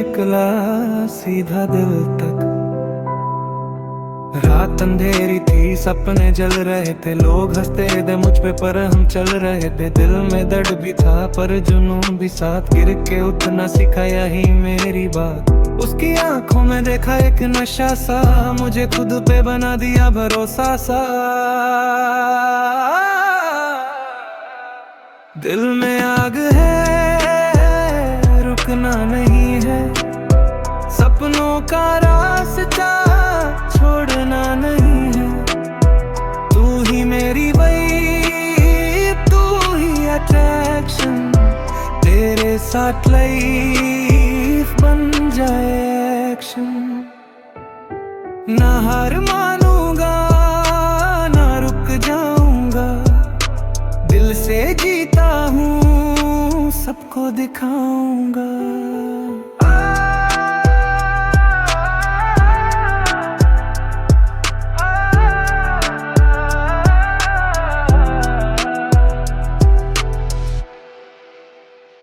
निकला सीधा दिल तक। रात अंधेरी थी, सपने जल रहे थे, लोग हंसते थे मुझ पे पर हम चल रहे थे। दिल में दर्द भी था पर जुनून भी साथ, गिर के उठना सिखाया ही मेरी बात। उसकी आंखों में देखा एक नशा सा, मुझे खुद पे बना दिया भरोसा सा। दिल में आग है, रुकना नहीं है, सपनों का रास्ता छोड़ना नहीं है। तू ही मेरी वही, तू ही अट्रैक्शन, तेरे साथ लाइफ बन जाए एक्शन। ना हार मानूंगा, ना रुक जाऊंगा, दिल से जीता हूँ, सबको दिखाऊंगा।